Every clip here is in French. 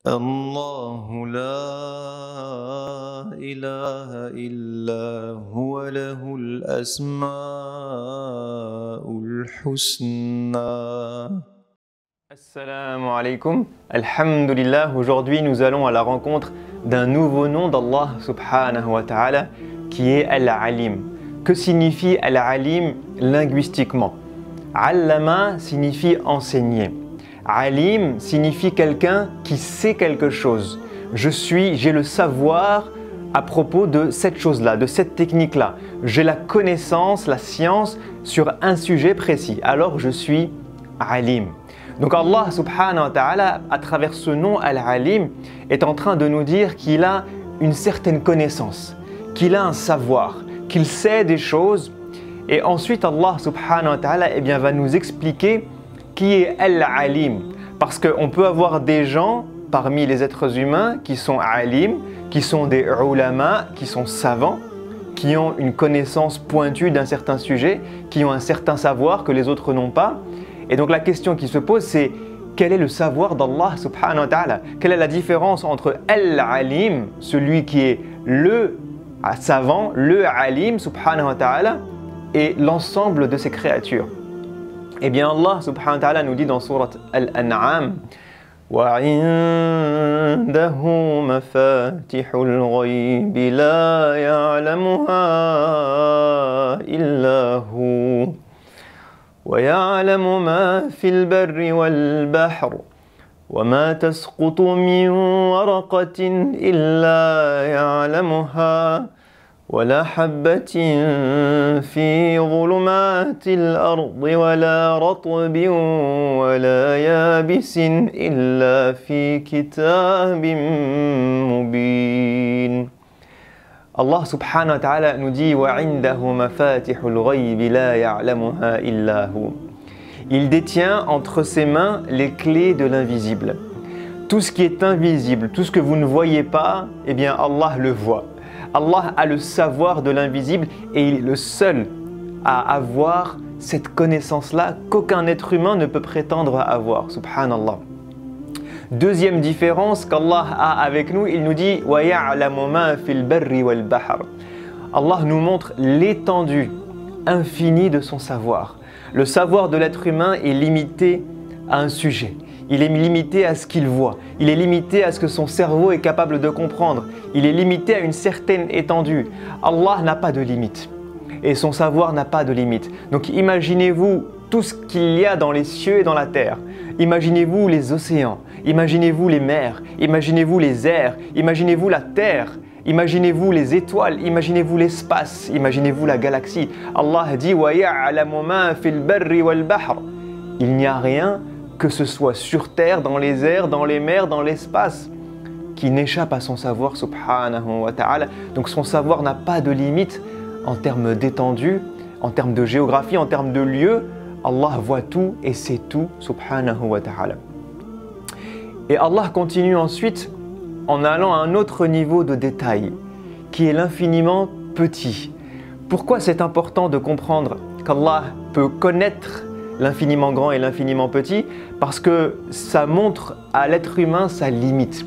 الله لا إله إلا هو له الأسماء الحسنى. Assalamu alaikum, alhamdulillah. Aujourd'hui nous allons à la rencontre d'un nouveau nom d'Allah subhanahu wa ta'ala qui est Al-Alim. Que signifie Al-Alim linguistiquement? Allama signifie enseigner. Alim signifie quelqu'un qui sait quelque chose. J'ai le savoir à propos de cette chose-là, de cette technique-là. J'ai la connaissance, la science sur un sujet précis. Alors je suis Alim. Donc Allah subhanahu wa ta'ala, à travers ce nom Al-Alim, est en train de nous dire qu'il a une certaine connaissance, qu'il a un savoir, qu'il sait des choses. Et ensuite Allah subhanahu wa ta'ala va nous expliquer qui est Al-Alim. Parce qu'on peut avoir des gens parmi les êtres humains qui sont Alim, qui sont des ulama, qui sont savants, qui ont une connaissance pointue d'un certain sujet, qui ont un certain savoir que les autres n'ont pas. Et donc la question qui se pose, c'est quel est le savoir d'Allah subhanahu wa ta'ala? Quelle est la différence entre Al-Alim, celui qui est le savant, le Alim subhanahu wa ta'ala, et l'ensemble de ses créatures? Eh bien Allah subhanahu wa ta'ala nous dit dans sourate Al-An'am وَعِنْدَهُ مَفَاتِحُ الْغَيْبِ لَا يَعْلَمُهَا إِلَّا هُوَ ويعلم ما في البر والبحر وما تسقط من ورقة إلا يعلمها ولا حبة في ظلمات الأرض ولا رطب ولا يابس إلا في كتاب مبين. Allah subhanahu wa ta'ala nous dit وَعِنْدَهُ مَفَاتِحُ الْغَيْبِ لَا يَعْلَمُهَا إِلَّا هُوَ. Il détient entre ses mains les clés de l'invisible. Tout ce qui est invisible, tout ce que vous ne voyez pas, eh bien Allah le voit. Allah a le savoir de l'invisible et il est le seul à avoir cette connaissance-là qu'aucun être humain ne peut prétendre avoir. Subhanallah. Deuxième différence qu'Allah a avec nous, il nous dit وَيَعْلَمُ مَا فِي الْبَرِّ وَالْبَحْرِ. Allah nous montre l'étendue infinie de son savoir. Le savoir de l'être humain est limité à un sujet. Il est limité à ce qu'il voit. Il est limité à ce que son cerveau est capable de comprendre. Il est limité à une certaine étendue. Allah n'a pas de limite. Et son savoir n'a pas de limite. Donc imaginez-vous tout ce qu'il y a dans les cieux et dans la terre. Imaginez-vous les océans, imaginez-vous les mers, imaginez-vous les airs, imaginez-vous la terre, imaginez-vous les étoiles, imaginez-vous l'espace, imaginez-vous la galaxie. Allah dit وَيَعْلَمُ مَا فِي الْبَرِّ وَالْبَحْرِ. Il n'y a rien, que ce soit sur terre, dans les airs, dans les mers, dans l'espace, qui n'échappe à son savoir subhanahu wa ta'ala. Donc son savoir n'a pas de limite en termes d'étendue, en termes de géographie, en termes de lieu. Allah voit tout et sait tout, subhanahu wa ta'ala. Et Allah continue ensuite en allant à un autre niveau de détail, qui est l'infiniment petit. Pourquoi c'est important de comprendre qu'Allah peut connaître l'infiniment grand et l'infiniment petit? Parce que ça montre à l'être humain sa limite.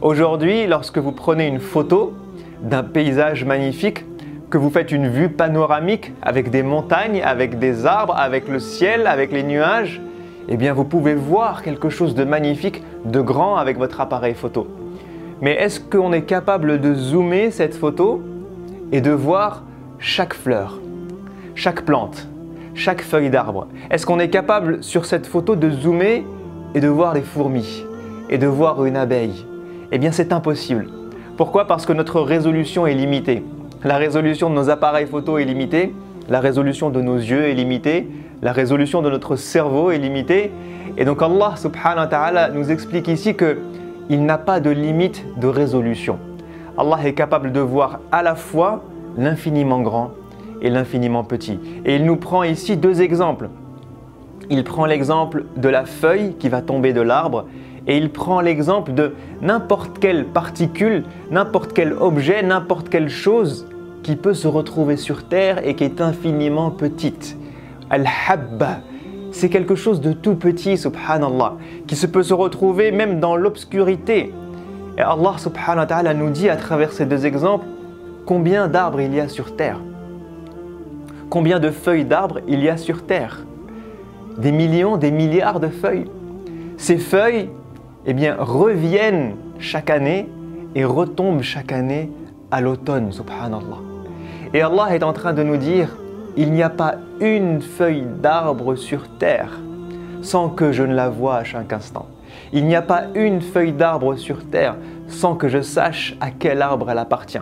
Aujourd'hui, lorsque vous prenez une photo d'un paysage magnifique, que vous faites une vue panoramique avec des montagnes, avec des arbres, avec le ciel, avec les nuages, eh bien vous pouvez voir quelque chose de magnifique, de grand avec votre appareil photo. Mais est-ce qu'on est capable de zoomer cette photo et de voir chaque fleur, chaque plante, chaque feuille d'arbre? Est-ce qu'on est capable sur cette photo de zoomer et de voir les fourmis et de voir une abeille? Eh bien c'est impossible. Pourquoi? Parce que notre résolution est limitée. La résolution de nos appareils photo est limitée, la résolution de nos yeux est limitée, la résolution de notre cerveau est limitée. Et donc Allah subhanahu wa ta'ala nous explique ici qu'il n'a pas de limite de résolution. Allah est capable de voir à la fois l'infiniment grand et l'infiniment petit. Et il nous prend ici deux exemples. Il prend l'exemple de la feuille qui va tomber de l'arbre et il prend l'exemple de n'importe quelle particule, n'importe quel objet, n'importe quelle chose qui peut se retrouver sur terre et qui est infiniment petite. Al-Habba, c'est quelque chose de tout petit, subhanallah, qui peut se retrouver même dans l'obscurité. Et Allah subhanahu wa ta'ala nous dit à travers ces deux exemples combien d'arbres il y a sur terre. Combien de feuilles d'arbres il y a sur terre. Des millions, des milliards de feuilles. Ces feuilles, eh bien, reviennent chaque année et retombent chaque année à l'automne, subhanallah. Et Allah est en train de nous dire, il n'y a pas une feuille d'arbre sur terre sans que je ne la voie à chaque instant. Il n'y a pas une feuille d'arbre sur terre sans que je sache à quel arbre elle appartient,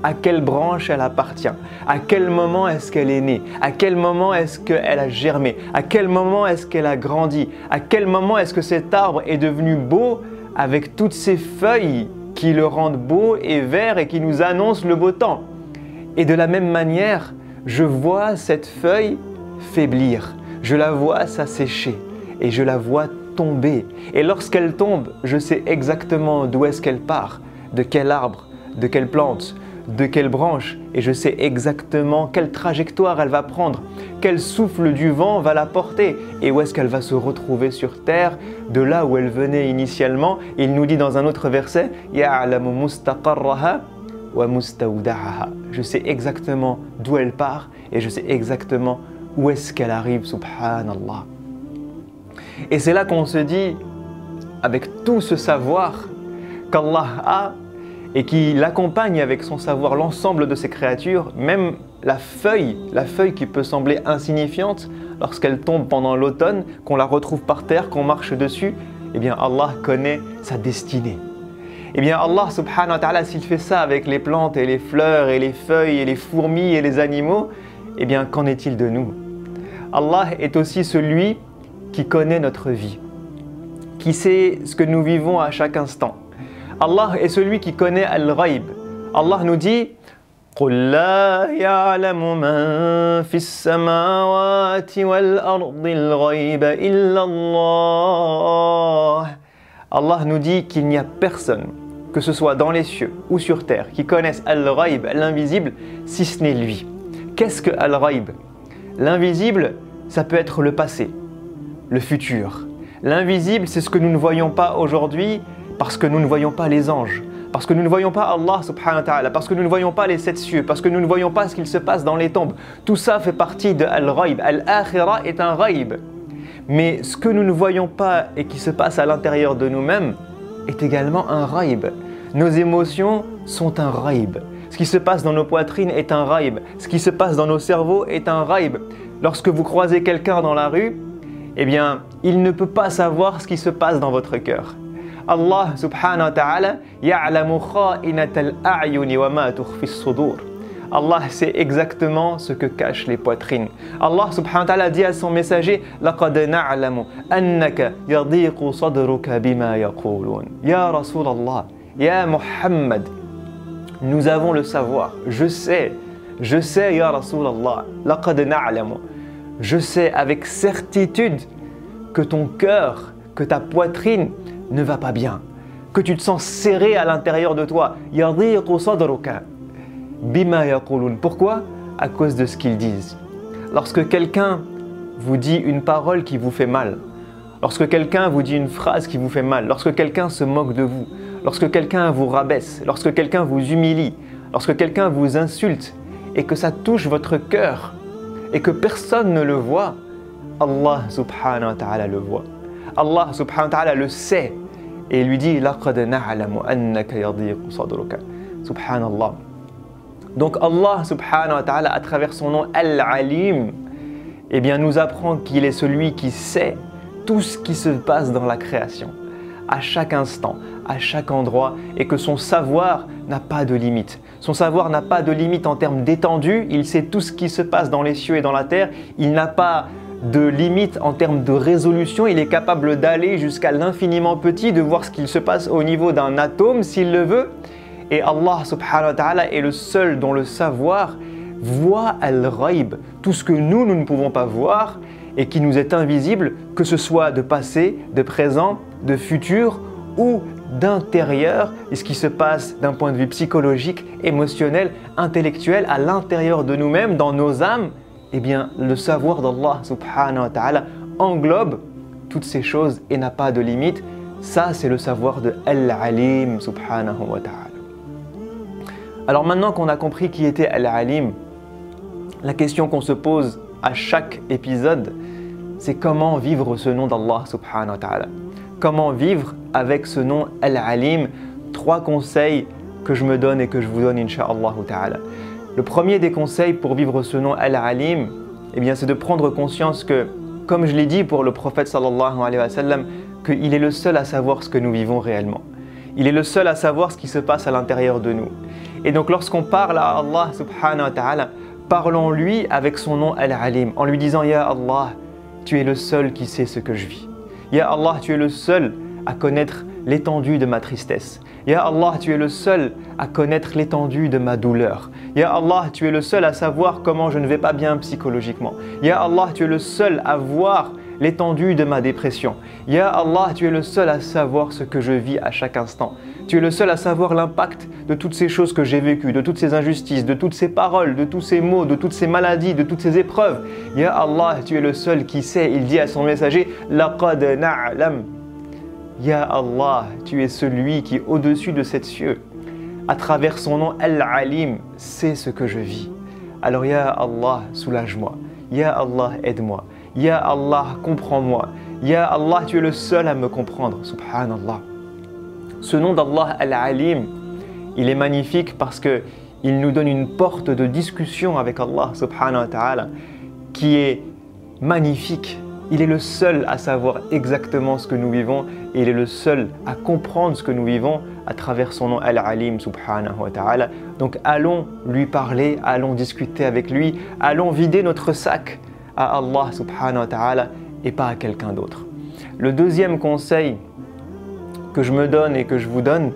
à quelle branche elle appartient, à quel moment est-ce qu'elle est née, à quel moment est-ce qu'elle a germé, à quel moment est-ce qu'elle a grandi, à quel moment est-ce que cet arbre est devenu beau avec toutes ces feuilles qui le rendent beau et vert et qui nous annoncent le beau temps. Et de la même manière, je vois cette feuille faiblir, je la vois s'assécher et je la vois tomber. Et lorsqu'elle tombe, je sais exactement d'où est-ce qu'elle part, de quel arbre, de quelle plante, de quelle branche, et je sais exactement quelle trajectoire elle va prendre, quel souffle du vent va la porter, et où est-ce qu'elle va se retrouver sur terre, de là où elle venait initialement. Il nous dit dans un autre verset, يَعْلَمُ مُسْتَقَرَّهَا وَمُسْتَوْدَعَهَا. Je sais exactement d'où elle part, et je sais exactement où est-ce qu'elle arrive, subhanallah. Et c'est là qu'on se dit, avec tout ce savoir qu'Allah a, et qui l'accompagne avec son savoir l'ensemble de ses créatures, même la feuille qui peut sembler insignifiante, lorsqu'elle tombe pendant l'automne, qu'on la retrouve par terre, qu'on marche dessus, eh bien Allah connaît sa destinée. Eh bien Allah subhanahu wa ta'ala, s'il fait ça avec les plantes et les fleurs et les feuilles et les fourmis et les animaux, eh bien qu'en est-il de nous? Allah est aussi celui qui connaît notre vie, qui sait ce que nous vivons à chaque instant. Allah est celui qui connaît Al-Ghaib. Allah nous dit قُلْ لَا يَعْلَمُ مَنْ فِي السَّمَاوَاتِ وَالْأَرْضِ الْغَيْبَ إِلَّا اللَّهُ. Allah nous dit qu'il n'y a personne, que ce soit dans les cieux ou sur terre, qui connaisse Al-Ghaib, l'invisible, si ce n'est lui. Qu'est-ce que Al-Ghaib? L'invisible, ça peut être le passé, le futur. L'invisible, c'est ce que nous ne voyons pas aujourd'hui, parce que nous ne voyons pas les anges, parce que nous ne voyons pas Allah subhanahu wa ta'ala, parce que nous ne voyons pas les 7 cieux, parce que nous ne voyons pas ce qu'il se passe dans les tombes. Tout ça fait partie de Al-Ghaib. Al-Akhira est un Ghaib. Mais ce que nous ne voyons pas et qui se passe à l'intérieur de nous-mêmes est également un Ghaib. Nos émotions sont un Ghaib. Ce qui se passe dans nos poitrines est un Ghaib. Ce qui se passe dans nos cerveaux est un Ghaib. Lorsque vous croisez quelqu'un dans la rue, eh bien, il ne peut pas savoir ce qui se passe dans votre cœur. Allah subhanahu wa ta'ala ya'lamu kha'inatal a'yuni wa ma tukhfi as-sudur. Allah sait exactement ce que cachent les poitrines. Allah subhanahu wa ta'ala dit à son messager laqad na'lamu annaka yadiqu sadruka bima yaqulun. Ya Rasulallah, ya Muhammad, nous avons le savoir. Je sais ya Rasulallah, laqad na'lamu. Je sais avec certitude que ton cœur, que ta poitrine ne va pas bien, que tu te sens serré à l'intérieur de toi. Yadiqu sadruka bima yaqulun. Pourquoi? À cause de ce qu'ils disent. Lorsque quelqu'un vous dit une parole qui vous fait mal, lorsque quelqu'un vous dit une phrase qui vous fait mal, lorsque quelqu'un se moque de vous, lorsque quelqu'un vous rabaisse, lorsque quelqu'un vous humilie, lorsque quelqu'un vous insulte et que ça touche votre cœur et que personne ne le voit, Allah subhanahu wa ta'ala le voit. Allah subhanahu wa ta'ala le sait et lui dit laqad na'lamu annaka yadiqu sadruka. Subhanallah. Donc Allah subhanahu wa ta'ala, à travers son nom Al-Alim, eh bien nous apprend qu'il est celui qui sait tout ce qui se passe dans la création, à chaque instant, à chaque endroit, et que son savoir n'a pas de limite. Son savoir n'a pas de limite en termes d'étendue, il sait tout ce qui se passe dans les cieux et dans la terre, il n'a pas de limite en termes de résolution, il est capable d'aller jusqu'à l'infiniment petit, de voir ce qu'il se passe au niveau d'un atome s'il le veut. Et Allah subhanahu wa ta'ala est le seul dont le savoir voit al-ghaib, tout ce que nous ne pouvons pas voir et qui nous est invisible, que ce soit de passé, de présent, de futur ou d'intérieur, et ce qui se passe d'un point de vue psychologique, émotionnel, intellectuel, à l'intérieur de nous-mêmes, dans nos âmes. Eh bien, le savoir d'Allah subhanahu wa ta'ala englobe toutes ces choses et n'a pas de limite. Ça, c'est le savoir de Al-Alim subhanahu wa ta'ala. Alors maintenant qu'on a compris qui était Al-Alim, la question qu'on se pose à chaque épisode, c'est comment vivre ce nom d'Allah subhanahu wa ta'ala. Comment vivre avec ce nom Al-Alim? 3 conseils que je me donne et que je vous donne, incha'Allah ta'ala. Le premier des conseils pour vivre ce nom Al-Alim, eh bien, c'est de prendre conscience que, comme je l'ai dit pour le prophète sallallahu alayhi wa sallam, qu'il est le seul à savoir ce que nous vivons réellement. Il est le seul à savoir ce qui se passe à l'intérieur de nous. Et donc lorsqu'on parle à Allah subhanahu wa ta'ala, parlons-lui avec son nom Al-Alim, en lui disant « Ya Allah, tu es le seul qui sait ce que je vis. Ya Allah, tu es le seul à connaître l'étendue de ma tristesse. Ya Allah, tu es le seul à connaître l'étendue de ma douleur. Ya Allah, tu es le seul à savoir comment je ne vais pas bien psychologiquement. Ya Allah, tu es le seul à voir l'étendue de ma dépression. Ya Allah, tu es le seul à savoir ce que je vis à chaque instant. Tu es le seul à savoir l'impact de toutes ces choses que j'ai vécues, de toutes ces injustices, de toutes ces paroles, de tous ces mots, de toutes ces maladies, de toutes ces épreuves. Ya Allah, tu es le seul qui sait. Il dit à son messager « Laqad na'lam » Ya Allah, tu es celui qui, au-dessus de ces cieux, à travers son nom Al-Alim, sait ce que je vis. Alors Ya Allah, soulage-moi. Ya Allah, aide-moi. Ya Allah, comprends-moi. Ya Allah, tu es le seul à me comprendre. Subhanallah. Ce nom d'Allah Al-Alim, il est magnifique parce qu'il nous donne une porte de discussion avec Allah subhanahu wa ta'ala qui est magnifique. Il est le seul à savoir exactement ce que nous vivons et il est le seul à comprendre ce que nous vivons à travers son nom Al-Alim subhanahu wa ta'ala. Donc allons lui parler, allons discuter avec lui, allons vider notre sac à Allah subhanahu wa ta'ala et pas à quelqu'un d'autre. Le deuxième conseil que je me donne et que je vous donne,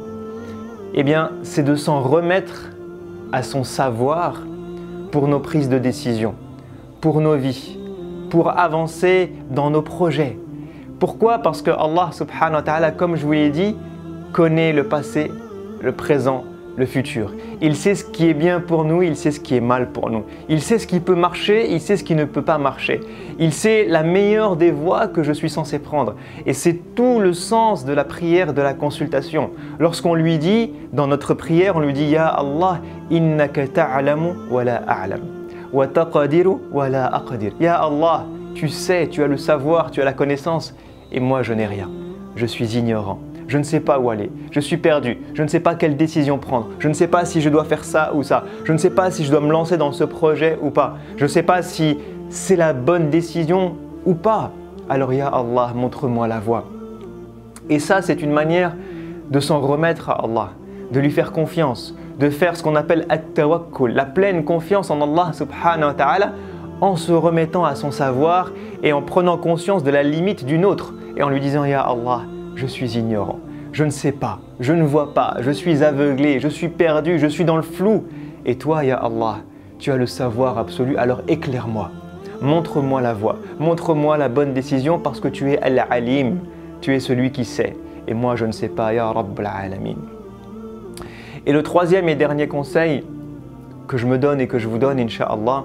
eh bien, c'est de s'en remettre à son savoir pour nos prises de décision, pour nos vies, pour avancer dans nos projets. Pourquoi? Parce que Allah subhanahu wa ta'ala, comme je vous l'ai dit, connaît le passé, le présent, le futur. Il sait ce qui est bien pour nous, il sait ce qui est mal pour nous. Il sait ce qui peut marcher, il sait ce qui ne peut pas marcher. Il sait la meilleure des voies que je suis censé prendre. Et c'est tout le sens de la prière, de la consultation. Lorsqu'on lui dit, dans notre prière, on lui dit « Ya Allah, innaka ta'alamu wa la a'lam, wa taqadiru wa la aqdir » Ya Allah, tu sais, tu as le savoir, tu as la connaissance, et moi je n'ai rien. Je suis ignorant. Je ne sais pas où aller, je suis perdu, je ne sais pas quelle décision prendre, je ne sais pas si je dois faire ça ou ça, je ne sais pas si je dois me lancer dans ce projet ou pas, je ne sais pas si c'est la bonne décision ou pas. Alors Ya Allah, montre-moi la voie. Et ça, c'est une manière de s'en remettre à Allah, de lui faire confiance, de faire ce qu'on appelle at-tawakkul, la pleine confiance en Allah subhanahu wa ta'ala, en se remettant à son savoir et en prenant conscience de la limite d'une autre et en lui disant Ya Allah, je suis ignorant, je ne sais pas, je ne vois pas, je suis aveuglé, je suis perdu, je suis dans le flou. Et toi, Ya Allah, tu as le savoir absolu, alors éclaire-moi, montre-moi la voie, montre-moi la bonne décision parce que tu es Al-Alim, tu es celui qui sait. Et moi, je ne sais pas, Ya Rabbal Alamin. Et le troisième et dernier conseil que je me donne et que je vous donne, incha'Allah,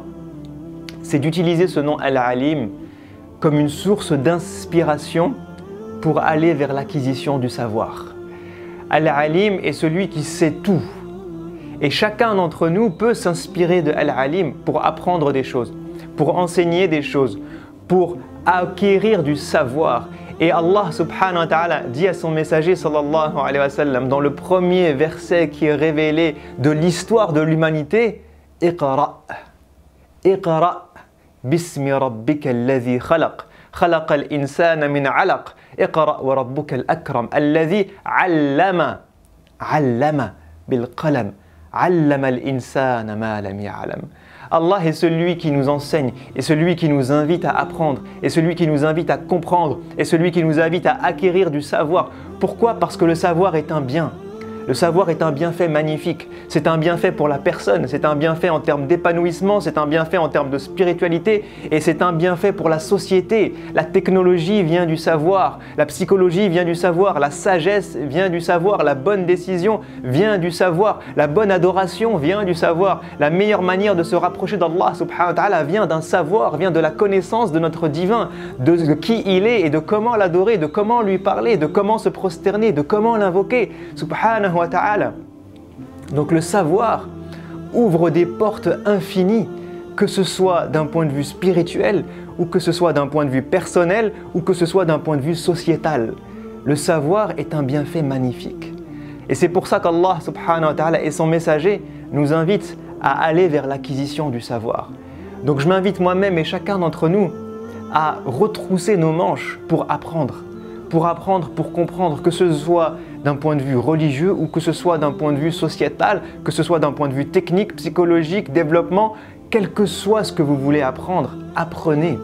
c'est d'utiliser ce nom Al-Alim comme une source d'inspiration pour aller vers l'acquisition du savoir. Al-Alim est celui qui sait tout. Et chacun d'entre nous peut s'inspirer de Al-Alim pour apprendre des choses, pour enseigner des choses, pour acquérir du savoir. Et Allah subhanahu wa ta'ala dit à son messager sallallahu alayhi wa sallam dans le premier verset qui est révélé de l'histoire de l'humanité, « Iqra, Iqra, bismi rabbika alladhi khalaq, khalaqa al-insana min alaq. اقرأ وربك الأكرم الذي علم بالقلم علم الإنسان ما لم يعلم. Allah est celui qui nous enseigne, et celui qui nous invite à apprendre, et celui qui nous invite à comprendre, et celui qui nous invite à acquérir du savoir. Pourquoi? Parce que le savoir est un bien. Le savoir est un bienfait magnifique. C'est un bienfait pour la personne, c'est un bienfait en termes d'épanouissement, c'est un bienfait en termes de spiritualité et c'est un bienfait pour la société. La technologie vient du savoir, la psychologie vient du savoir, la sagesse vient du savoir, la bonne décision vient du savoir, la bonne adoration vient du savoir. La meilleure manière de se rapprocher d'Allah subhanahu wa ta'ala vient d'un savoir, vient de la connaissance de notre divin, de qui il est et de comment l'adorer, de comment lui parler, de comment se prosterner, de comment l'invoquer. Subhanahu wa ta'ala. Donc le savoir ouvre des portes infinies, que ce soit d'un point de vue spirituel, ou que ce soit d'un point de vue personnel, ou que ce soit d'un point de vue sociétal. Le savoir est un bienfait magnifique. Et c'est pour ça qu'Allah subhanahu wa ta'ala et son messager nous invitent à aller vers l'acquisition du savoir. Donc je m'invite moi-même et chacun d'entre nous à retrousser nos manches pour apprendre, pour comprendre, que ce soit d'un point de vue religieux ou que ce soit d'un point de vue sociétal, que ce soit d'un point de vue technique, psychologique, développement, quel que soit ce que vous voulez apprendre, apprenez.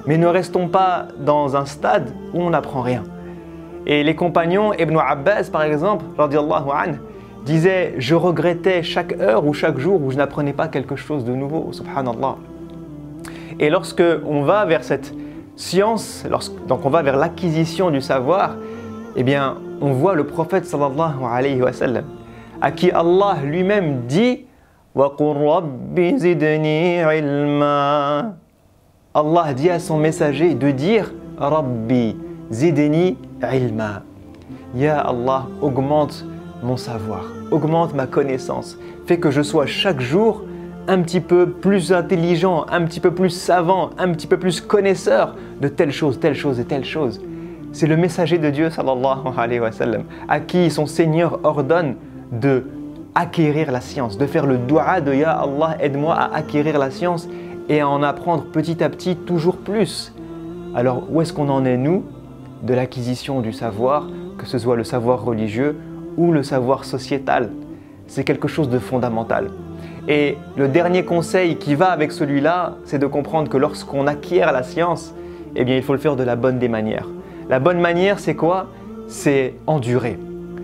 Mais ne restons pas dans un stade où on n'apprend rien. Et les compagnons, Ibn Abbas par exemple, radiyallahu anhu, disaient « Je regrettais chaque heure ou chaque jour où je n'apprenais pas quelque chose de nouveau, subhanallah ». Et lorsque on va vers cette science, donc on va vers l'acquisition du savoir, eh bien, on voit le prophète sallallahu alayhi wa sallam, à qui Allah lui-même dit « Wa qur rabbi zidni ilma » Allah dit à son messager de dire « Rabbi zidni ilma » Ya Allah, augmente mon savoir, augmente ma connaissance, fais que je sois chaque jour un petit peu plus intelligent, un petit peu plus savant, un petit peu plus connaisseur de telle chose et telle chose. C'est le messager de Dieu, sallallahu alayhi wa sallam, à qui son Seigneur ordonne de acquérir la science, de faire le dua de Ya Allah, aide-moi à acquérir la science et à en apprendre petit à petit toujours plus. Alors où est-ce qu'on en est nous de l'acquisition du savoir, que ce soit le savoir religieux ou le savoir sociétal? C'est quelque chose de fondamental. Et le dernier conseil qui va avec celui-là, c'est de comprendre que lorsqu'on acquiert la science, eh bien il faut le faire de la bonne des manières. La bonne manière, c'est quoi? C'est endurer,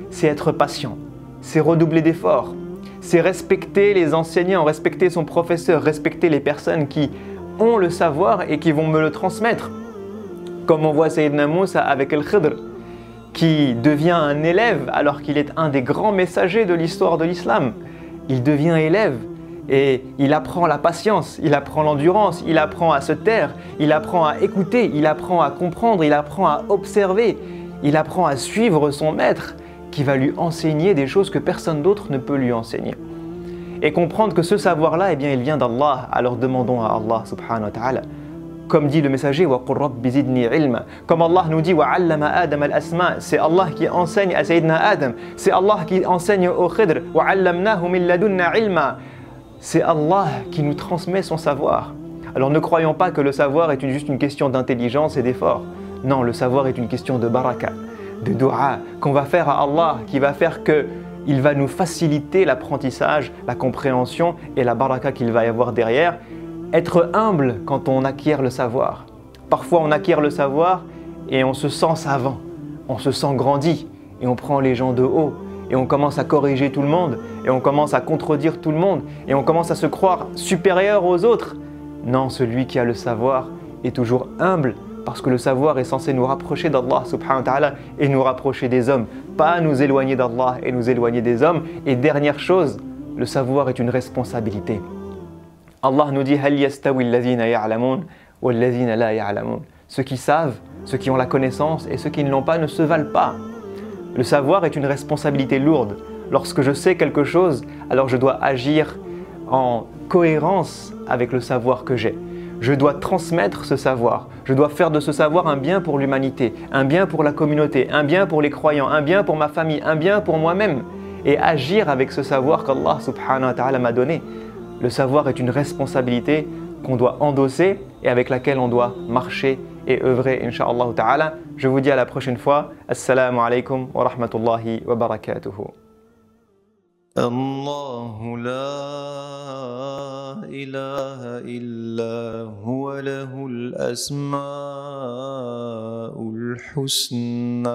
c'est être patient, c'est redoubler d'efforts, c'est respecter les enseignants, respecter son professeur, respecter les personnes qui ont le savoir et qui vont me le transmettre. Comme on voit Sayyidina Moussa avec Al-Khidr, qui devient un élève alors qu'il est un des grands messagers de l'histoire de l'islam. Il devient élève et il apprend la patience, il apprend l'endurance, il apprend à se taire, il apprend à écouter, il apprend à comprendre, il apprend à observer, il apprend à suivre son maître qui va lui enseigner des choses que personne d'autre ne peut lui enseigner. Et comprendre que ce savoir-là, eh bien, il vient d'Allah, alors demandons à Allah subhanahu wa ta'ala. Comme dit le messager, wa qur rabbi zidni ilma. Comme Allah nous dit, wa 'allama Adam al-asma, c'est Allah qui enseigne à Sayyidina Adam. C'est Allah qui enseigne au Khidr, wa 'allamnahu min ladunna ilma. C'est Allah qui nous transmet son savoir. Alors ne croyons pas que le savoir est juste une question d'intelligence et d'effort. Non, le savoir est une question de baraka, de dua, qu'on va faire à Allah, qui va faire qu'il va nous faciliter l'apprentissage, la compréhension et la baraka qu'il va y avoir derrière. Être humble quand on acquiert le savoir. Parfois on acquiert le savoir et on se sent savant, on se sent grandi et on prend les gens de haut et on commence à corriger tout le monde et on commence à contredire tout le monde et on commence à se croire supérieur aux autres. Non, celui qui a le savoir est toujours humble parce que le savoir est censé nous rapprocher d'Allah subhanahu wa ta'ala et nous rapprocher des hommes, pas nous éloigner d'Allah et nous éloigner des hommes. Et dernière chose, le savoir est une responsabilité. Allah nous dit « Hal yastawi alladhina ya'lamun walladhina la ya'lamun » Ceux qui savent, ceux qui ont la connaissance et ceux qui ne l'ont pas ne se valent pas. Le savoir est une responsabilité lourde. Lorsque je sais quelque chose, alors je dois agir en cohérence avec le savoir que j'ai. Je dois transmettre ce savoir. Je dois faire de ce savoir un bien pour l'humanité, un bien pour la communauté, un bien pour les croyants, un bien pour ma famille, un bien pour moi-même. Et agir avec ce savoir qu'Allah subhanahu wa ta'ala m'a donné. Le savoir est une responsabilité qu'on doit endosser et avec laquelle on doit marcher et œuvrer, incha'Allah ta'ala. Je vous dis à la prochaine fois. Assalamu alaikum wa rahmatullahi wa barakatuhu. الله لا إله إلا هو له الأسماء الحسنى